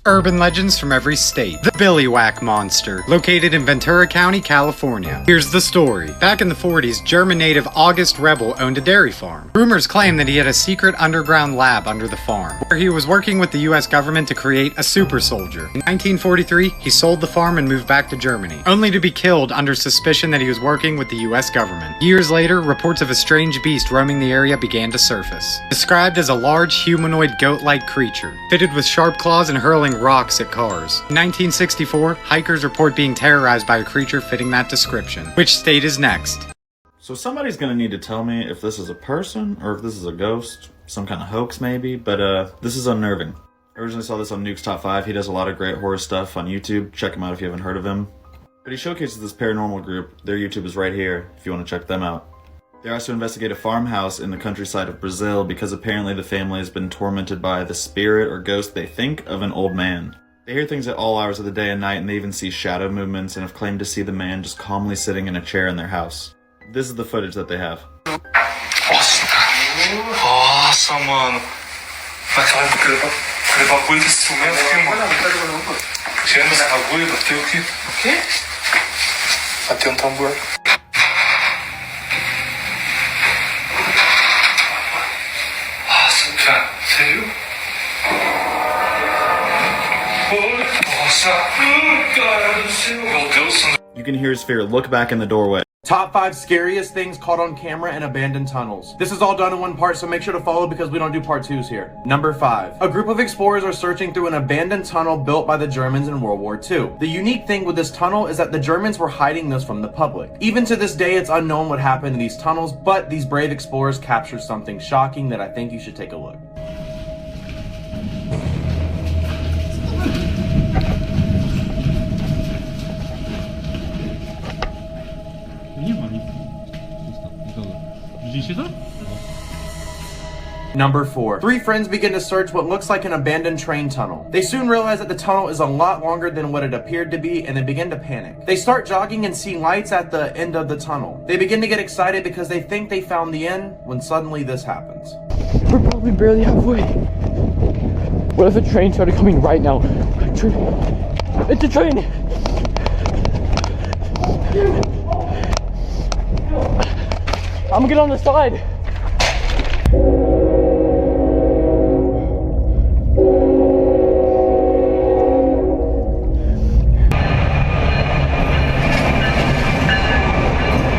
Urban legends from every state. The Billy Whack Monster, located in Ventura County, California. Here's the story. Back in the 40s, German native August Rebel owned a dairy farm. Rumors claim that he had a secret underground lab under the farm, where he was working with the US government to create a super soldier. In 1943, he sold the farm and moved back to Germany, only to be killed under suspicion that he was working with the US government. Years later, reports of a strange beast roaming the area began to surface. Described as a large humanoid goat-like creature, fitted with sharp claws and hurling rocks at cars. In 1964, hikers report being terrorized by a creature fitting that description. Which state is next? So somebody's gonna need to tell me if this is a person or if this is a ghost, some kind of hoax maybe, but this is unnerving. I originally saw this on Nuke's Top 5. He does a lot of great horror stuff on YouTube. Check him out if you haven't heard of him. But he showcases this paranormal group. Their YouTube is right here if you want to check them out. They also investigate a farmhouse in the countryside of Brazil because apparently the family has been tormented by the spirit or ghost they think of an old man. They hear things at all hours of the day and night, and they even see shadow movements and have claimed to see the man just calmly sitting in a chair in their house. This is the footage that they have. You can hear his fear look back in the doorway. Top 5 scariest things caught on camera in abandoned tunnels. This is all done in one part, so make sure to follow because we don't do part 2s here. Number 5. A group of explorers are searching through an abandoned tunnel built by the Germans in World War II. The unique thing with this tunnel is that the Germans were hiding this from the public. Even to this day, it's unknown what happened in these tunnels, but these brave explorers captured something shocking that I think you should take a look. Number 4. 3 friends begin to search what looks like an abandoned train tunnel. They soon realize that the tunnel is a lot longer than what it appeared to be, and they begin to panic. They start jogging and see lights at the end of the tunnel. They begin to get excited because they think they found the end, when suddenly this happens. We're probably barely halfway. What if a train started coming right now? It's a train! I'm gonna get on the side.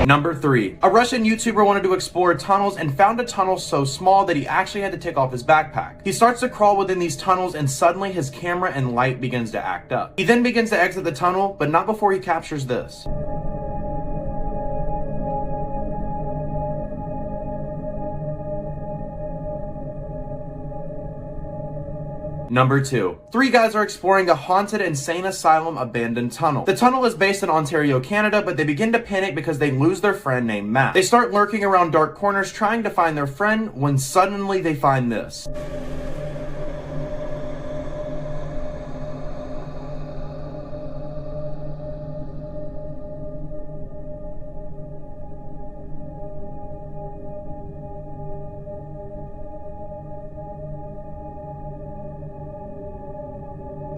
Number 3. A Russian YouTuber wanted to explore tunnels and found a tunnel so small that he actually had to take off his backpack. He starts to crawl within these tunnels and suddenly his camera and light begins to act up. He then begins to exit the tunnel, but not before he captures this. Number 2. 3 guys are exploring a haunted insane asylum abandoned tunnel. The tunnel is based in Ontario, Canada, but they begin to panic because they lose their friend named Matt. They start lurking around dark corners trying to find their friend when suddenly they find this.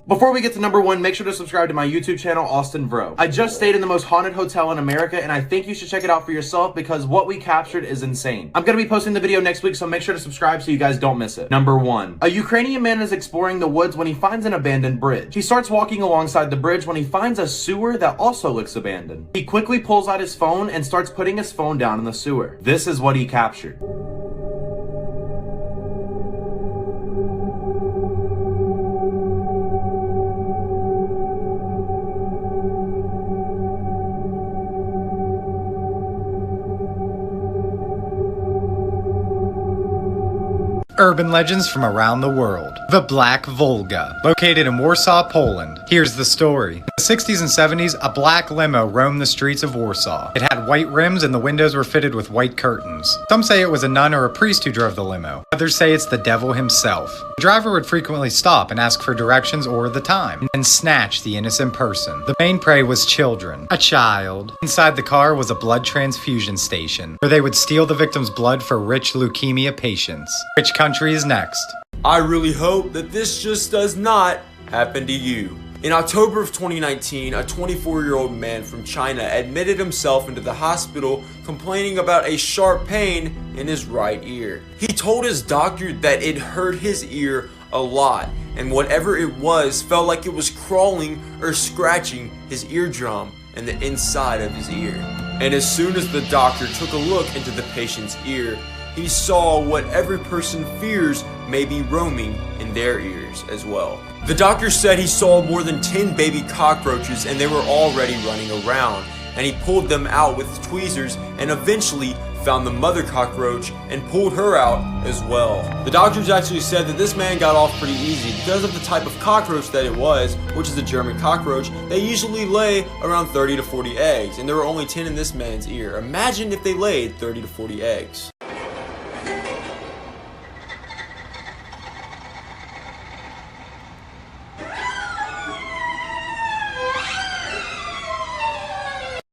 Before we get to number 1, make sure to subscribe to my YouTube channel, Austin Vro. I just stayed in the most haunted hotel in America, and I think you should check it out for yourself because what we captured is insane. I'm gonna be posting the video next week, so make sure to subscribe so you guys don't miss it. Number 1. A Ukrainian man is exploring the woods when he finds an abandoned bridge. He starts walking alongside the bridge when he finds a sewer that also looks abandoned. He quickly pulls out his phone and starts putting his phone down in the sewer. This is what he captured. Urban legends from around the world. The Black Volga, located in Warsaw, Poland. Here's the story. In the 60s and 70s, a black limo roamed the streets of Warsaw. It had white rims and the windows were fitted with white curtains. Some say it was a nun or a priest who drove the limo. Others say it's the devil himself. The driver would frequently stop and ask for directions or the time, and snatch the innocent person. The main prey was children. A child. Inside the car was a blood transfusion station, where they would steal the victim's blood for rich leukemia patients. Which country is next? I really hope that this just does not happen to you? In October of 2019, a 24-year-old man from China admitted himself into the hospital complaining about a sharp pain in his right ear. He told his doctor that it hurt his ear a lot, and whatever it was felt like it was crawling or scratching his eardrum and the inside of his ear. And as soon as the doctor took a look into the patient's ear, he saw what every person fears may be roaming in their ears as well. The doctor said he saw more than 10 baby cockroaches and they were already running around, and he pulled them out with tweezers and eventually found the mother cockroach and pulled her out as well. The doctors actually said that this man got off pretty easy because of the type of cockroach that it was, which is a German cockroach. They usually lay around 30 to 40 eggs, and there were only 10 in this man's ear. Imagine if they laid 30 to 40 eggs.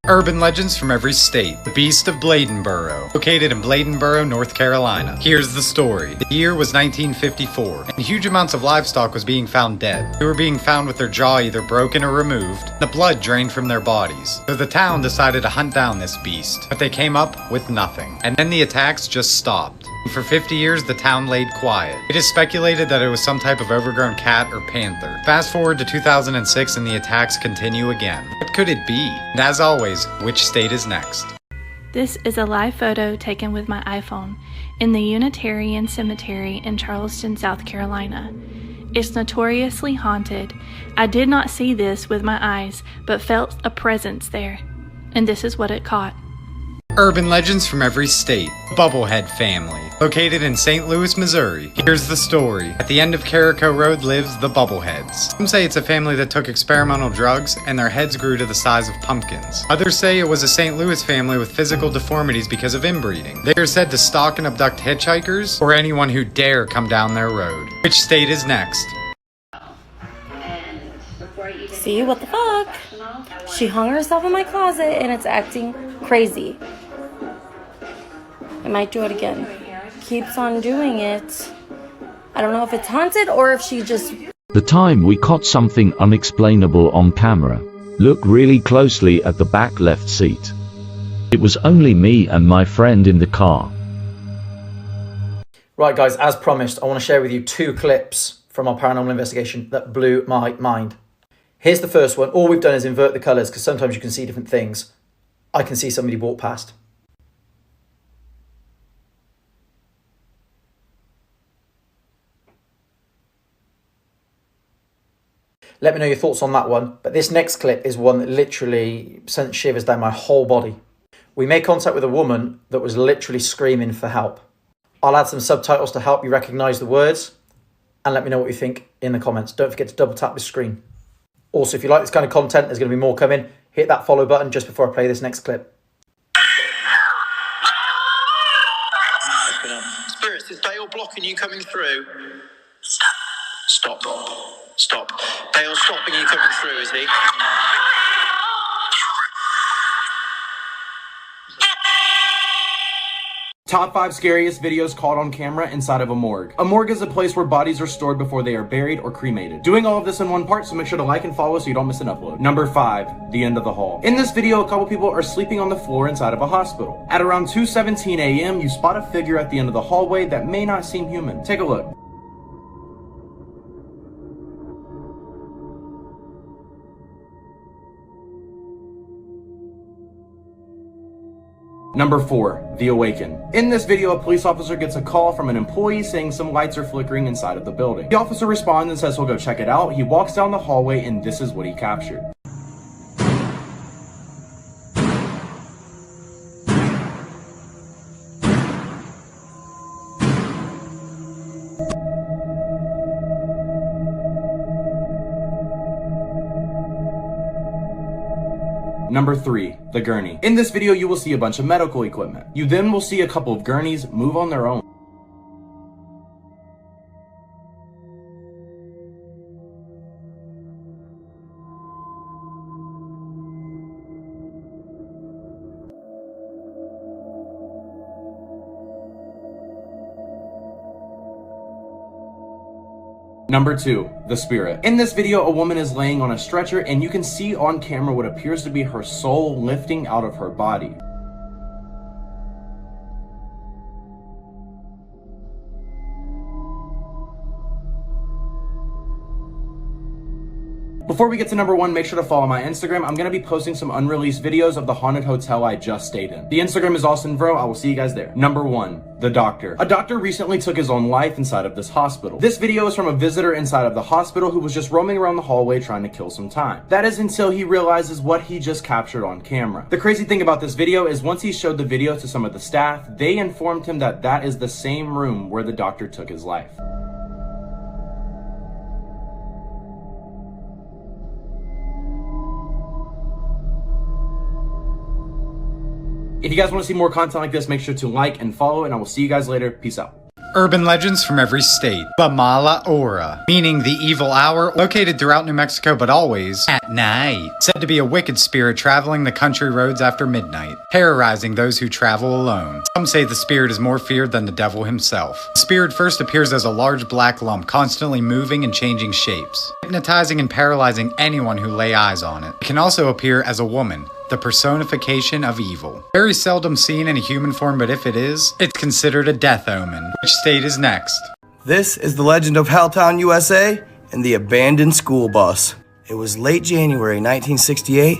Urban legends from every state. The Beast of Bladenboro, located in Bladenboro, North Carolina. Here's the story. The year was 1954, and huge amounts of livestock was being found dead. They were being found with their jaw either broken or removed, the blood drained from their bodies. So the town decided to hunt down this beast, but they came up with nothing. And then the attacks just stopped. For 50 years, the town laid quiet. It is speculated that it was some type of overgrown cat or panther. Fast forward to 2006 and the attacks continue again. What could it be? And as always, which state is next? This is a live photo taken with my iPhone in the Unitarian Cemetery in Charleston, South Carolina. It's notoriously haunted. I did not see this with my eyes, but felt a presence there. And this is what it caught. Urban legends from every state. Bubblehead family, located in St. Louis, Missouri. Here's the story. At the end of Carico Road lives the Bubbleheads. Some say it's a family that took experimental drugs and their heads grew to the size of pumpkins. Others say it was a St. Louis family with physical deformities because of inbreeding. They are said to stalk and abduct hitchhikers or anyone who dare come down their road. Which state is next? See, what the fuck? She hung herself in my closet and it's acting crazy. I might do it again. Keeps on doing it. I don't know if it's haunted or if she just... The time we caught something unexplainable on camera. Look really closely at the back left seat. It was only me and my friend in the car. Right guys, as promised, I want to share with you 2 clips from our paranormal investigation that blew my mind. Here's the first one. All we've done is invert the colours because sometimes you can see different things. I can see somebody walk past. Let me know your thoughts on that one. But this next clip is one that literally sent shivers down my whole body. We made contact with a woman that was literally screaming for help. I'll add some subtitles to help you recognise the words. And let me know what you think in the comments. Don't forget to double tap the screen. Also, if you like this kind of content, there's going to be more coming. Hit that follow button just before I play this next clip. Spirits, is Dale blocking you coming through? Stop. Stop. Dale's stopping you coming through, is he? Top 5 scariest videos caught on camera inside of a morgue. A morgue is a place where bodies are stored before they are buried or cremated. Doing all of this in one part, so make sure to like and follow so you don't miss an upload. Number 5, the end of the hall. In this video, a couple people are sleeping on the floor inside of a hospital. At around 2:17 a.m., you spot a figure at the end of the hallway that may not seem human. Take a look. Number 4, The Awaken. In this video, a police officer gets a call from an employee saying some lights are flickering inside of the building. The officer responds and says he'll go check it out. He walks down the hallway and this is what he captured. Number 3, the gurney. In this video, you will see a bunch of medical equipment. You then will see a couple of gurneys move on their own. Number 2, the spirit. In this video, a woman is laying on a stretcher and you can see on camera what appears to be her soul lifting out of her body. Before we get to number 1, make sure to follow my Instagram. I'm going to be posting some unreleased videos of the haunted hotel I just stayed in. The Instagram is AustinVro. I will see you guys there. Number 1, the doctor. A doctor recently took his own life inside of this hospital. This video is from a visitor inside of the hospital who was just roaming around the hallway trying to kill some time. That is until he realizes what he just captured on camera. The crazy thing about this video is once he showed the video to some of the staff, they informed him that that is the same room where the doctor took his life. If you guys want to see more content like this, make sure to like and follow, and I will see you guys later. Peace out. Urban legends from every state. La Mala Hora, meaning the evil hour, located throughout New Mexico but always at night. Said to be a wicked spirit traveling the country roads after midnight, terrorizing those who travel alone. Some say the spirit is more feared than the devil himself. The spirit first appears as a large black lump, constantly moving and changing shapes, hypnotizing and paralyzing anyone who lay eyes on it. It can also appear as a woman, the personification of evil. Very seldom seen in a human form, but if it is, it's considered a death omen. Which state is next? This is the legend of Helltown, USA, and the abandoned school bus. It was late January 1968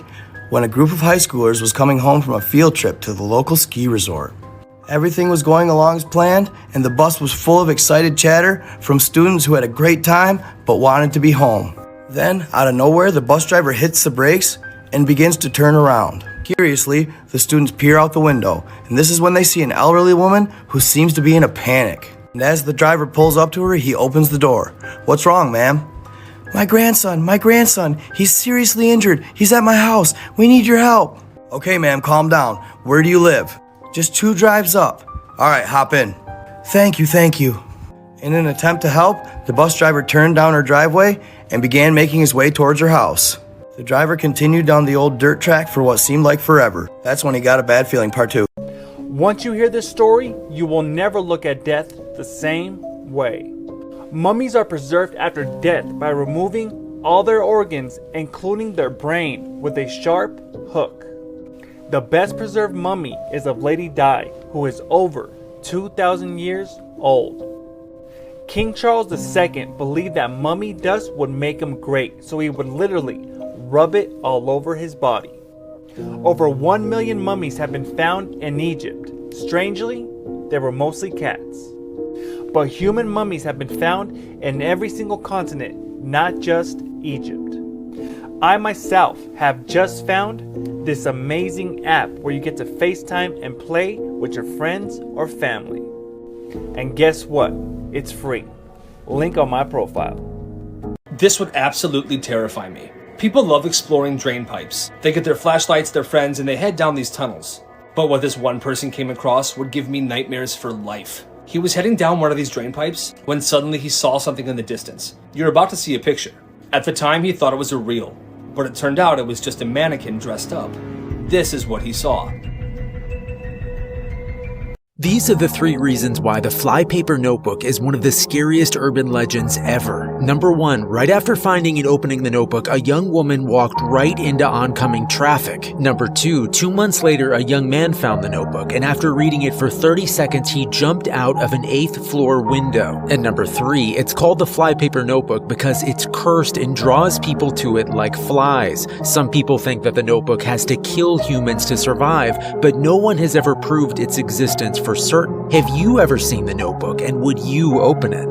when a group of high schoolers was coming home from a field trip to the local ski resort. Everything was going along as planned, and the bus was full of excited chatter from students who had a great time but wanted to be home. Then, out of nowhere, the bus driver hits the brakes and begins to turn around. Curiously, the students peer out the window, and this is when they see an elderly woman who seems to be in a panic. And as the driver pulls up to her, he opens the door. "What's wrong, ma'am?" my grandson, he's seriously injured. He's at my house. We need your help." "Okay, ma'am, calm down. Where do you live?" "Just 2 drives up." "All right, hop in." Thank you. In an attempt to help, the bus driver turned down her driveway and began making his way towards her house. The driver continued down the old dirt track for what seemed like forever. That's when he got a bad feeling, part 2. Once you hear this story, you will never look at death the same way. Mummies are preserved after death by removing all their organs, including their brain, with a sharp hook. The best preserved mummy is of Lady Di, who is over 2,000 years old. King Charles II believed that mummy dust would make him great, so he would literally rub it all over his body. Over 1 million mummies have been found in Egypt. Strangely, they were mostly cats. But human mummies have been found in every single continent, not just Egypt. I myself have just found this amazing app where you get to FaceTime and play with your friends or family. And guess what? It's free. Link on my profile. This would absolutely terrify me. People love exploring drain pipes. They get their flashlights, their friends, and they head down these tunnels. But what this one person came across would give me nightmares for life. He was heading down one of these drain pipes when suddenly he saw something in the distance. You're about to see a picture. At the time, he thought it was a reel, but it turned out it was just a mannequin dressed up. This is what he saw. These are the 3 reasons why the flypaper notebook is one of the scariest urban legends ever. Number 1, right after finding and opening the notebook, a young woman walked right into oncoming traffic. Number 2, 2 months later, a young man found the notebook, and after reading it for 30 seconds, he jumped out of an 8th floor window. And number 3, it's called the flypaper notebook because it's cursed and draws people to it like flies. Some people think that the notebook has to kill humans to survive, but no one has ever proved its existence for certain. Have you ever seen the notebook, and would you open it?